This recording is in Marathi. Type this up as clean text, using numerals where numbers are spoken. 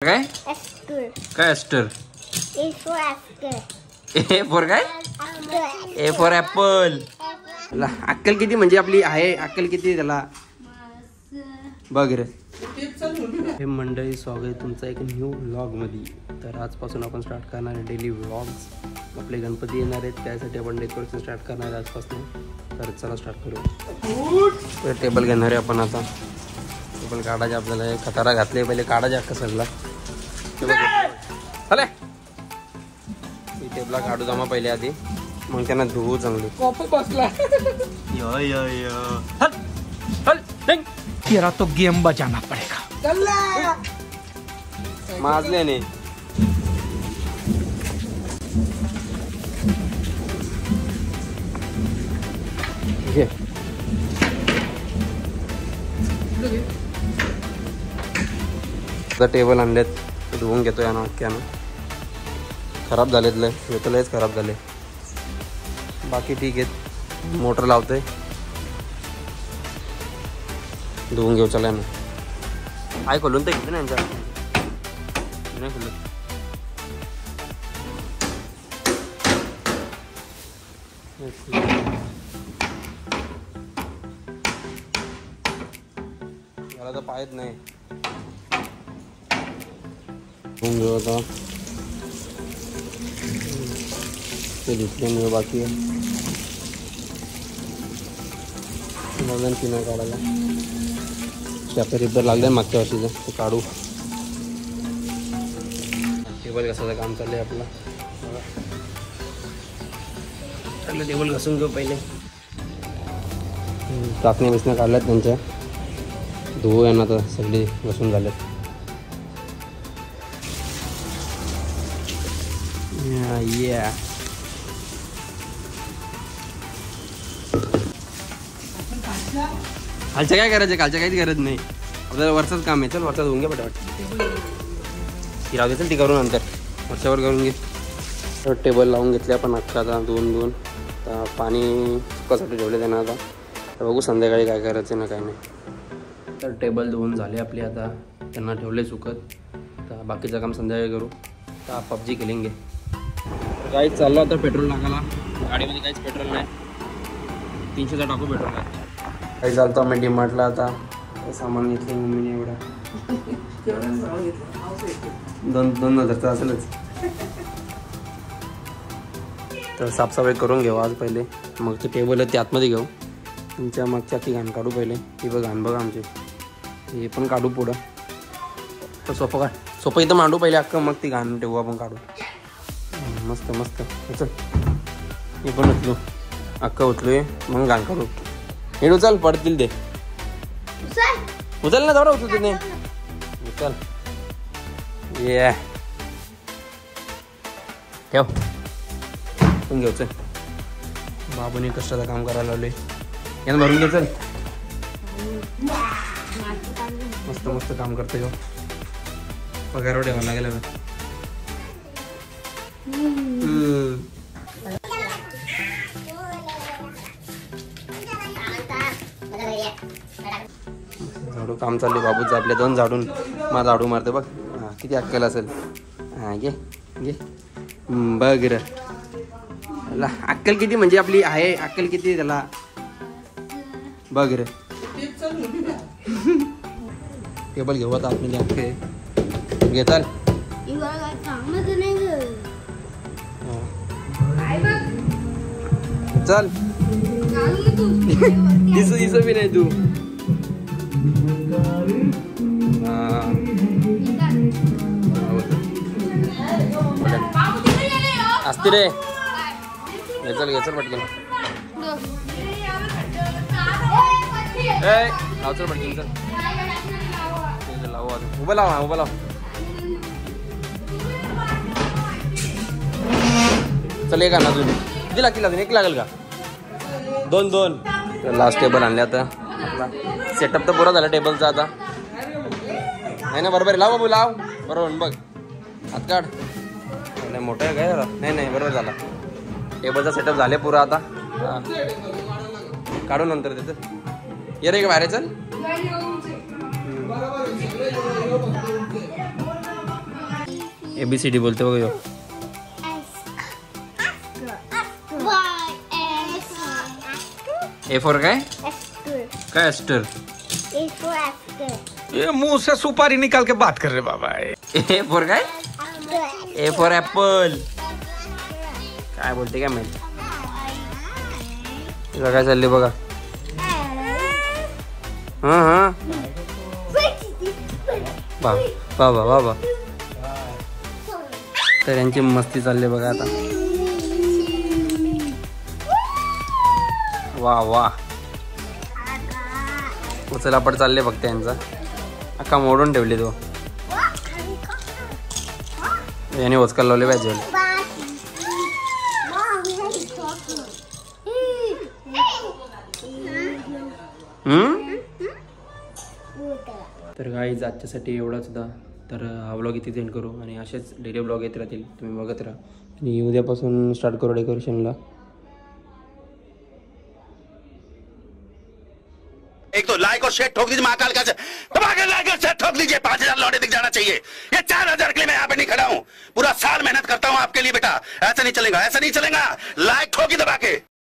काय काय अस्टर ए फॉर काय ए फॉर ऍपल. अक्कल किती म्हणजे आपली आहे अक्कल किती त्याला बघ रे. हे मंडळी स्वागत आहे तुमचं एक न्यू व्लॉग मध्ये. तर आजपासून आपण स्टार्ट करणार आहे डेली व्लॉग्स. आपले गणपती येणार आहेत त्यासाठी आपण डेकोरेशन स्टार्ट करणार आहे आजपासून. तर चला स्टार्ट करू. टेबल घेणार आहे आपण आता. टेबल काढायचे आपल्याला. खटारा घातले पहिले काढायचे अख्खा सगळा. चला टेबला काढू जमा पहिले आधी मग त्यांना धुवू चांगली. बसला तेरा तो गेम बजाना पड़ेगा. माजले ने टेबल आणलेत धुवून घेतो या ना अख्ख्यानं. खराब झालेत लय लयच खराब झाले. बाकी ठीक आहेत. मोटर लावतोय धुवून घेऊ. चला ना आय खोलून तर घेतो ना यांच्या नाही खोलून. याला तर पायच नाही. धुवून घेऊ आता. ते धुतल्यामुळे बाकी आहे. नवीन पिना काढायला आपल्या रिपेअर लागले मागच्या वर्षीचं ते काढू. टेबल घासायचं काम चाललंय आपलं. चाललं टेबल घासून घेऊ पहिले. टाकण्या बिसण्या काढल्यात त्यांच्या. धुवू यांना तर सगळे घासून झालेत. खालच्या काय करायचं खालच्या काहीच गरज नाही. आपल्याला वरचंच काम आहे. चल वरचा धुवून घे पटापट. ती राहू दे चल ती करून नंतर वरच्यावर करून घे. तर टेबल लावून घेतले आपण अख्खा आता धुवून. तर पाणी सुकासाठी ठेवले त्यांना आता. तर बघू संध्याकाळी काय करायचं ना काय नाही. तर टेबल धुवून झाले आपले आता. त्यांना ठेवले सुकत. तर बाकीचं काम संध्याकाळी करू. तर पबजी खेळेंगे. काहीच चाललं आता पेट्रोल टाकायला. गाडीमध्ये काहीच पेट्रोल नाही. 300चा टाकू पेट्रोल काय. काही चालतो आम्ही डीमार्टला आता. सामान घेतलं मम्मीने एवढा 2,000चा असेलच. तर साफसफाई करून घेऊ आज पहिले. मग ते टेबल आहे ते आतमध्ये घेऊ. तुमच्या मागच्या ती घाण काढू पहिले. ती बघ घाण बघा आमची. हे पण काढू पुढं. तर सोपं सोपं इथं मांडू पहिले अख्खं. मग ती घाण ठेवू आपण काढू. मस्त मस्त. चल हे पण उचलू अख्खं उचलूय मग घाण काढू. हे उचल पडतील ते. उचल ना थोडं उचलते नाही उचल. ये ठेव पण घेऊ. चल बाबूने कष्टाचं काम करायला लावले. यानं भरून घे. चल मस्त मस्त काम करते हो. पगारवर ठेवायला लागेल आता. झाडू काम चालले बाबूचं आपल्या. 2 झाडून मला झाडू मारते बघ. हां किती अक्कल असेल. हां घे घे बघ रे. अक्कल किती म्हणजे आपली आहे अक्कल किती त्याला बघ रे. टेबल घेऊ आता आतमध्ये अख्खे. घे चल. चल दिसू बी नाही तू. असते रे. घेचल घेचल पटकन. लावचल पटकन. चल लावू आता. उभं लाव. उभं लाव. चल एक आणा अजून. किती लागतील अजून. 1 लागेल का. 2. तर लास्ट टेबल आणले आता. सेटअप तर पुरा झाला टेबलचा आता. नाही ना बरोबर लाव बाबू लाव. बरोबर बघ हात काढ. नाही मोठं आहे काय जरा. नाही बरोबर झाला. टेबलचा सेटअप झाले पुरा आता. काढू नंतर त्याचं. ये रे बाहेर चल. ABCD बोलते बघ ह्यो. A for काय काय एस्टर. ये मुंह से सुपारी निकाल के बात कर रहे बाबा. A for काय A for ऍपल. काय बोलते काय माहिती. तुला काय चाललंय बघा. हा बाबा बाबा. तर यांची मस्ती चालली बघा आता. वा वा उचलापट चालले फक्त यांचा. अख्खा मोडून ठेवले तो. याने उचकाल लावले पाहिजे. तर गाईज आजच्यासाठी एवढाच होता. तर हा व्लॉग इथे एंड करू आणि असेच डेली व्लॉग येत राहतील. तुम्ही बघत राहा आणि उद्यापासून स्टार्ट करू डेकोरेशनला. एक तो लाइक और शेयर ठोक दीजिए महाकाल का दबाकर लाइक और शेयर ठोक दीजिए. 5,000 लौटे दिख जाना चाहिए. ये 4,000 के लिए मैं यहाँ पे नहीं खड़ा हूँ. पूरा साल मेहनत करता हूँ आपके लिए बेटा. ऐसा नहीं चलेगा, ऐसा नहीं चलेगा. लाइक ठोकी दबा के.